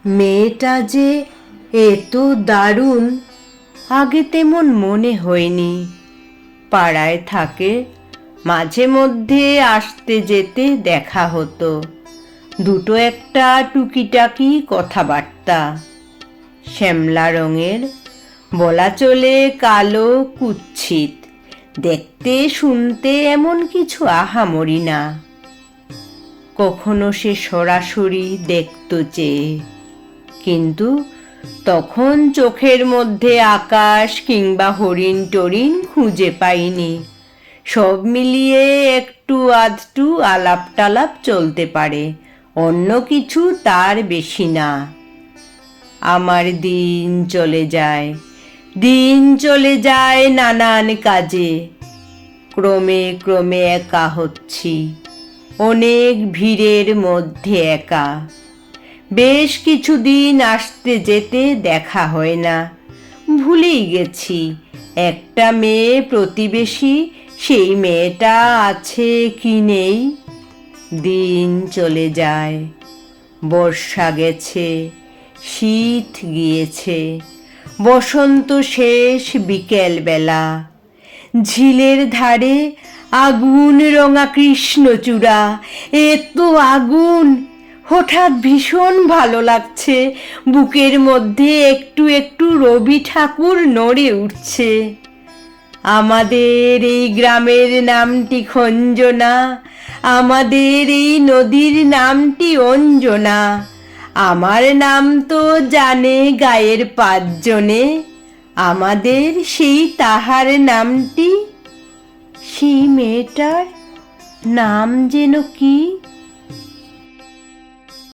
মেয়েটা যে এত দারুণ আগে তেমন মনে হয়নি। পাড়ায় থাকে, মাঝে মধ্যে আসতে যেতে দেখা হতো, দুটো একটা টুকিটাকি কথাবার্তা। শ্যামলা রঙের, বলা চলে কালো কুৎসিত, দেখতে শুনতে এমন কিছু আহামরি না। কখনো সে সরাসরি দেখতো চেয়ে, কিন্তু তখন চোখের মধ্যে আকাশ কিংবা হরিণ টরিণ খুঁজে পাইনি। সব মিলিয়ে একটু আধটু আলাপ টালাপ চলতে পারে, অন্য কিছু তার বেশি না। আমার দিন চলে যায় নানান কাজে। ক্রমে ক্রমে একা হচ্ছি, অনেক ভিড়ের মধ্যে একা। বেশ কিছুদিন আসতে যেতে দেখা হয় না, ভুলেই গেছি একটা মেয়ে প্রতিবেশী, সেই মেয়েটা আছে কি নেই। দিন চলে যায়, বর্ষা গেছে, শীত গিয়েছে, বসন্ত শেষ বিকেলবেলা। ঝিলের ধারে আগুন রঙা কৃষ্ণচূড়া, এত আগুন! হঠাৎ ভীষণ ভালো লাগছে, বুকের মধ্যে একটু একটু রবি ঠাকুর নড়ে উঠছে। আমাদের এই গ্রামের নামটি খঞ্জনা, আমাদের এই নদীর নামটি অঞ্জনা। আমার নাম তো জানে গায়ের 5 জনে, আমাদের সেই তাহার নামটি। সেই মেয়েটার নাম যেন কি?